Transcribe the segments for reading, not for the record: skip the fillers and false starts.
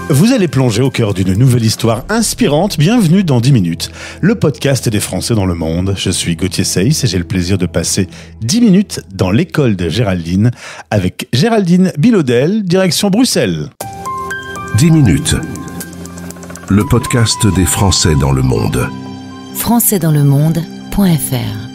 Vous allez plonger au cœur d'une nouvelle histoire inspirante. Bienvenue dans 10 minutes, le podcast des Français dans le monde. Je suis Gauthier Seyss et j'ai le plaisir de passer 10 minutes dans l'école de Géraldine avec Géraldine Bilaudel, direction Bruxelles. 10 minutes, le podcast des Français dans le monde. françaisdanslemonde.fr.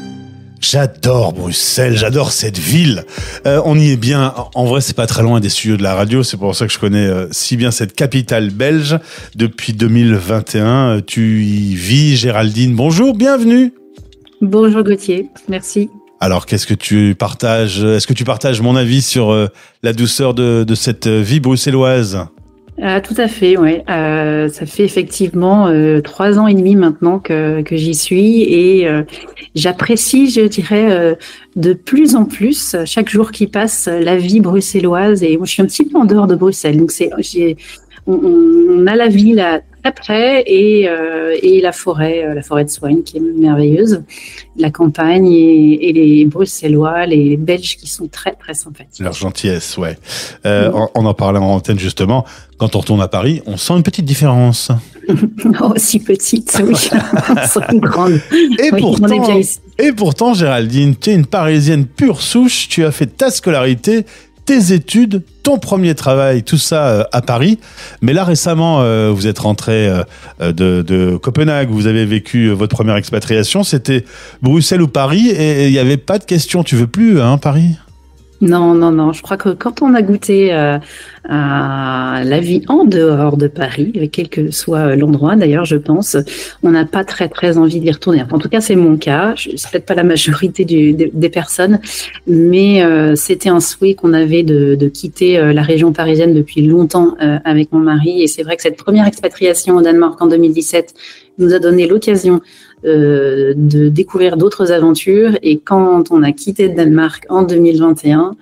J'adore Bruxelles, j'adore cette ville. On y est bien. En vrai, c'est pas très loin des studios de la radio. C'est pour ça que je connais si bien cette capitale belge depuis 2021. Tu y vis, Géraldine. Bonjour, bienvenue. Bonjour Gauthier, merci. Alors, qu'est-ce que tu partages? Est-ce que tu partages mon avis sur la douceur de cette vie bruxelloise? Tout à fait, ouais. Ça fait effectivement 3 ans et demi maintenant que j'y suis et j'apprécie, je dirais, de plus en plus chaque jour qui passe la vie bruxelloise. Et moi, je suis un petit peu en dehors de Bruxelles, donc on a la ville à très près et la forêt de Soignes qui est merveilleuse, la campagne et les Bruxellois, les Belges qui sont très très sympathiques. Leur gentillesse, ouais. On en parlait en antenne justement. Quand on retourne à Paris, on sent une petite différence. Oh, si petite, oui. On sent une grande. Et pourtant, Géraldine, tu es une Parisienne pure souche. Tu as fait ta scolarité, tes études, ton premier travail, tout ça à Paris. Mais là, récemment, vous êtes rentré de Copenhague. Vous avez vécu votre première expatriation. C'était Bruxelles ou Paris. Et il n'y avait pas de question. Tu veux plus, hein, Paris ? Non. Je crois que quand on a goûté à la vie en dehors de Paris, quel que soit l'endroit d'ailleurs, je pense, on n'a pas très très envie d'y retourner. En tout cas, c'est mon cas. C'est peut-être pas la majorité des personnes, mais c'était un souhait qu'on avait de quitter la région parisienne depuis longtemps avec mon mari. Et c'est vrai que cette première expatriation au Danemark en 2017 nous a donné l'occasion de découvrir d'autres aventures. Et quand on a quitté le Danemark en 2021,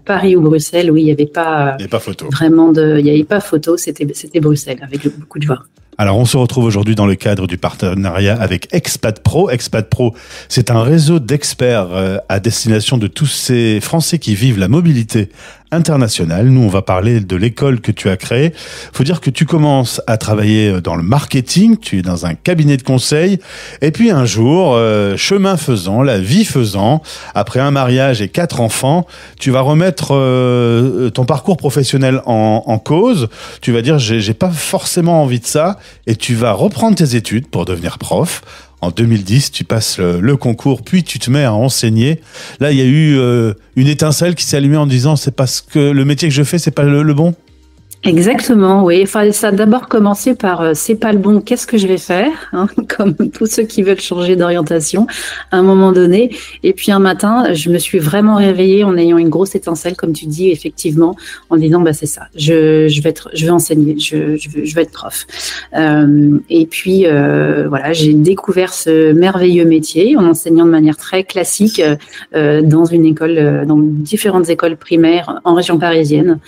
Paris ou Bruxelles, oui, il n'y avait pas photo. Il n'y avait pas photo, c'était Bruxelles avec beaucoup de joie. Alors, on se retrouve aujourd'hui dans le cadre du partenariat avec Expat Pro. Expat Pro, c'est un réseau d'experts à destination de tous ces Français qui vivent la mobilité internationale. Nous, on va parler de l'école que tu as créée. Faut dire que tu commences à travailler dans le marketing, tu es dans un cabinet de conseil, et puis un jour, chemin faisant, la vie faisant, après un mariage et 4 enfants, tu vas remettre ton parcours professionnel en cause. Tu vas dire, j'ai pas forcément envie de ça, et tu vas reprendre tes études pour devenir prof. En 2010, tu passes le concours, puis tu te mets à enseigner. Là, il y a eu une étincelle qui s'est allumée en disant, c'est parce que le métier que je fais, c'est pas le bon. Exactement, oui. Enfin, ça a d'abord commencé par c'est pas le bon, qu'est-ce que je vais faire, hein, comme tous ceux qui veulent changer d'orientation à un moment donné. Et puis un matin, je me suis vraiment réveillée en ayant une grosse étincelle, comme tu dis, effectivement, en disant c'est ça, je vais enseigner, je vais être prof. Et puis voilà, j'ai découvert ce merveilleux métier en enseignant de manière très classique dans une école, dans différentes écoles primaires en région parisienne.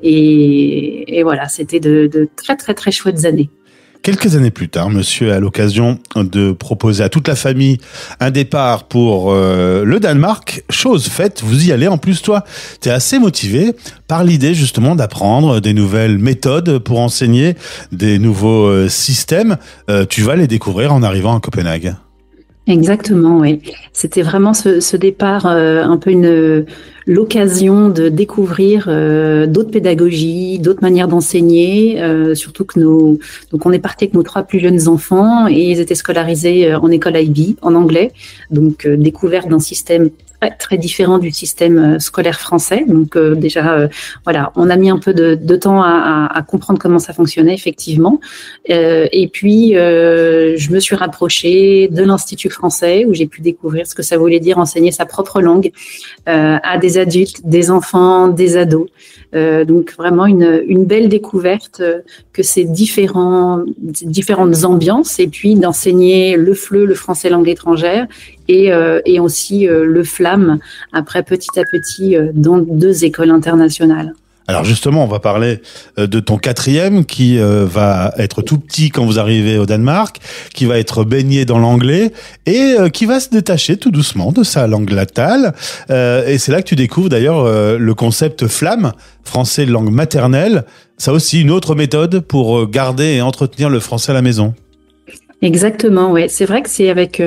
Et voilà, c'était de très, très, très chouettes années. Quelques années plus tard, monsieur a l'occasion de proposer à toute la famille un départ pour le Danemark. Chose faite, vous y allez. En plus, toi, tu es assez motivé par l'idée justement d'apprendre des nouvelles méthodes pour enseigner, des nouveaux systèmes. Tu vas les découvrir en arrivant à Copenhague. Exactement, oui. C'était vraiment ce départ, un peu l'occasion de découvrir d'autres pédagogies, d'autres manières d'enseigner, surtout que donc on est parti avec nos 3 plus jeunes enfants et ils étaient scolarisés en école IB, en anglais, donc découverte d'un système très, très différent du système scolaire français. Donc déjà, voilà, on a mis un peu de temps à comprendre comment ça fonctionnait effectivement. Et puis, je me suis rapprochée de l'Institut français où j'ai pu découvrir ce que ça voulait dire enseigner sa propre langue à des adultes, des enfants, des ados. Donc vraiment une belle découverte que ces différentes ambiances et puis d'enseigner le FLE, le français langue étrangère et aussi le FLAM après petit à petit dans 2 écoles internationales. Alors justement, on va parler de ton 4e qui va être tout petit quand vous arrivez au Danemark, qui va être baigné dans l'anglais et qui va se détacher tout doucement de sa langue natale. Et c'est là que tu découvres d'ailleurs le concept FLAM, français langue maternelle. ça aussi une autre méthode pour garder et entretenir le français à la maison. Exactement, ouais. C'est vrai que c'est avec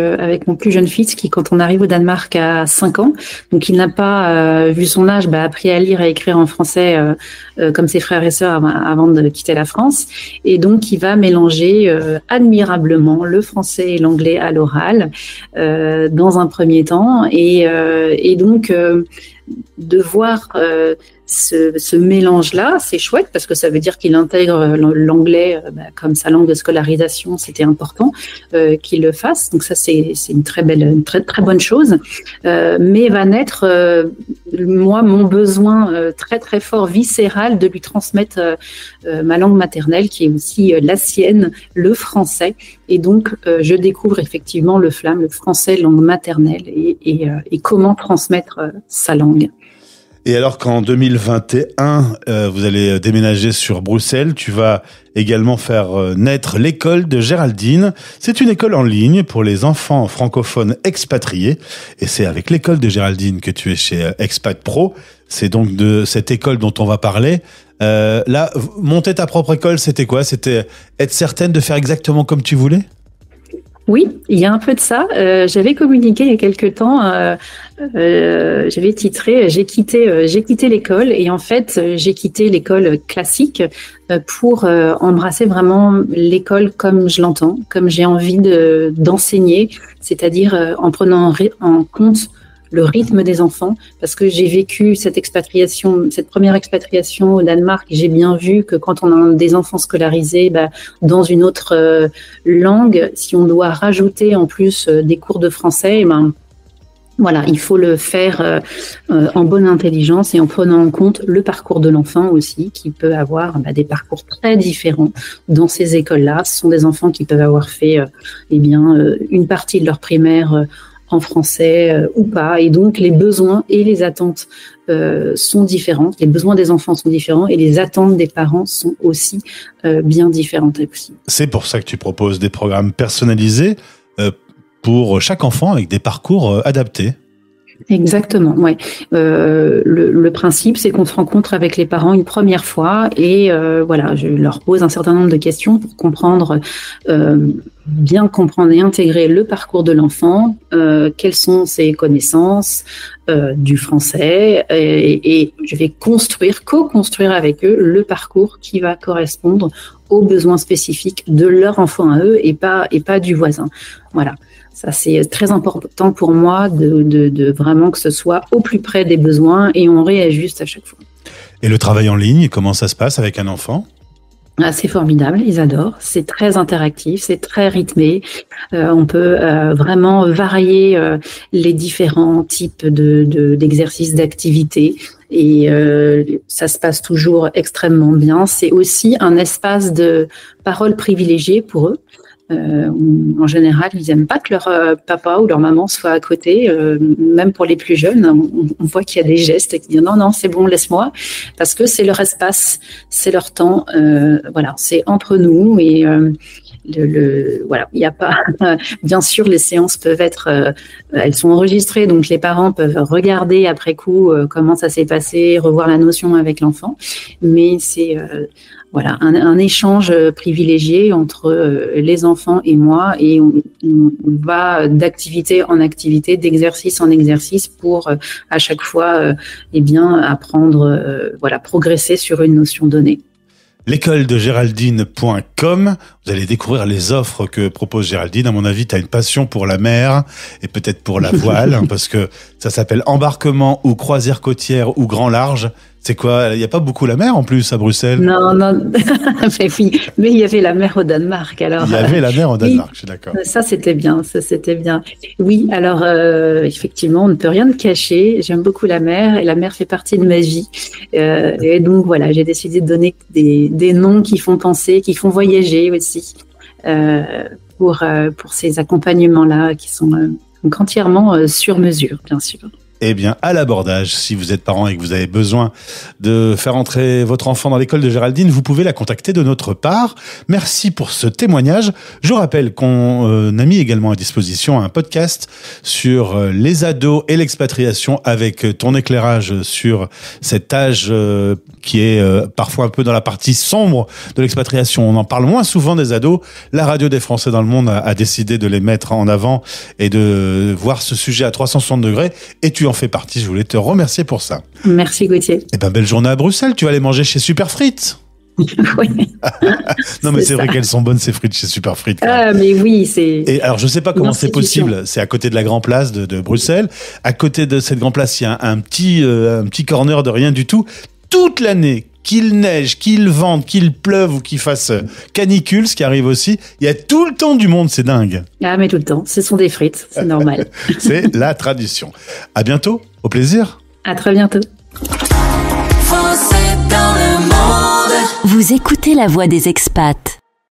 mon plus jeune fils qui, quand on arrive au Danemark à 5 ans, donc il n'a pas, vu son âge, appris à lire et écrire en français comme ses frères et sœurs avant de quitter la France. Et donc, il va mélanger admirablement le français et l'anglais à l'oral dans un premier temps. Et donc, de voir ce mélange-là, c'est chouette parce que ça veut dire qu'il intègre l'anglais comme sa langue de scolarisation. C'était important qu'il le fasse. Donc ça, c'est une très bonne chose. Mais va naître, moi, mon besoin très très fort, viscéral, de lui transmettre ma langue maternelle, qui est aussi la sienne, le français. Et donc, je découvre effectivement le FLAM, le français, langue maternelle, et comment transmettre sa langue. Et alors qu'en 2021, vous allez déménager sur Bruxelles, tu vas également faire naître l'école de Géraldine. C'est une école en ligne pour les enfants francophones expatriés. Et c'est avec l'école de Géraldine que tu es chez Expat Pro. C'est donc de cette école dont on va parler. Là, monter ta propre école, c'était quoi? C'était être certaine de faire exactement comme tu voulais? Oui, il y a un peu de ça. J'avais communiqué il y a quelque temps. J'avais titré j'ai quitté l'école, et en fait j'ai quitté l'école classique pour embrasser vraiment l'école comme je l'entends, comme j'ai envie d'enseigner, c'est-à-dire en prenant en compte le rythme des enfants, parce que j'ai vécu cette première expatriation au Danemark, et j'ai bien vu que quand on a des enfants scolarisés dans une autre langue, si on doit rajouter en plus des cours de français, voilà, il faut le faire en bonne intelligence et en prenant en compte le parcours de l'enfant aussi, qui peut avoir des parcours très différents dans ces écoles-là. Ce sont des enfants qui peuvent avoir fait une partie de leur primaire en français ou pas, et donc les besoins et les attentes sont différentes. Les besoins des enfants sont différents et les attentes des parents sont aussi bien différentes aussi. C'est pour ça que tu proposes des programmes personnalisés pour chaque enfant avec des parcours adaptés. Exactement, ouais. Le principe, c'est qu'on se rencontre avec les parents une première fois, et voilà, je leur pose un certain nombre de questions pour bien comprendre et intégrer le parcours de l'enfant, quelles sont ses connaissances du français, et je vais co-construire avec eux le parcours qui va correspondre aux besoins spécifiques de leur enfant à eux, et pas du voisin. Voilà. Ça, c'est très important pour moi de vraiment que ce soit au plus près des besoins, et on réajuste à chaque fois. Et le travail en ligne, comment ça se passe avec un enfant ? C'est formidable, ils adorent. C'est très interactif, c'est très rythmé. On peut vraiment varier les différents types d'exercices, d'activités. Et ça se passe toujours extrêmement bien. C'est aussi un espace de parole privilégié pour eux. En général, ils n'aiment pas que leur papa ou leur maman soit à côté, même pour les plus jeunes. On voit qu'il y a des gestes qui disent non, c'est bon, laisse-moi, parce que c'est leur espace, c'est leur temps. Voilà, c'est entre nous, et voilà, il n'y a pas. Bien sûr, les séances peuvent être, elles sont enregistrées, donc les parents peuvent regarder après coup comment ça s'est passé, revoir la notion avec l'enfant, mais c'est voilà, un échange privilégié entre les enfants et moi, et on va d'activité en activité, d'exercice en exercice, pour à chaque fois apprendre, progresser sur une notion donnée. L'école de Géraldine.com, vous allez découvrir les offres que propose Géraldine. À mon avis, tu as une passion pour la mer et peut-être pour la voile, parce que ça s'appelle embarquement ou croisière côtière ou grand large. C'est quoi? Il n'y a pas beaucoup la mer en plus à Bruxelles? Non, mais il y avait la mer au Danemark. Alors, il y avait la mer au Danemark, je suis d'accord. Ça, c'était bien. Oui, alors effectivement, on ne peut rien te cacher. J'aime beaucoup la mer, et la mer fait partie de ma vie. Et donc voilà, j'ai décidé de donner des noms qui font penser, qui font voyager aussi, pour ces accompagnements-là qui sont entièrement sur mesure, bien sûr. eh bien, à l'abordage. Si vous êtes parent et que vous avez besoin de faire entrer votre enfant dans l'école de Géraldine, vous pouvez la contacter de notre part. Merci pour ce témoignage. Je rappelle qu'on a mis également à disposition un podcast sur les ados et l'expatriation avec ton éclairage sur cet âge qui est parfois un peu dans la partie sombre de l'expatriation. On en parle moins souvent des ados. La radio des Français dans le monde a décidé de les mettre en avant et de voir ce sujet à 360 degrés. Et tu en fais partie. Je voulais te remercier pour ça. Merci Gauthier. Eh ben, belle journée à Bruxelles. Tu vas aller manger chez Super Frites. Oui. Non, mais c'est vrai qu'elles sont bonnes, ces frites chez Super Frites. Ah, mais oui, c'est... Et alors, je sais pas comment c'est possible. C'est à côté de la Grand Place de Bruxelles. À côté de cette Grand Place, il y a un petit corner de rien du tout. Toute l'année, qu'il neige, qu'il vente, qu'il pleuve ou qu'il fasse canicule, ce qui arrive aussi, il y a tout le temps du monde, c'est dingue. Ah, mais tout le temps. Ce sont des frites, c'est normal. C'est la tradition. À bientôt, au plaisir. À très bientôt. Français dans le monde. Vous écoutez La Voix des expats.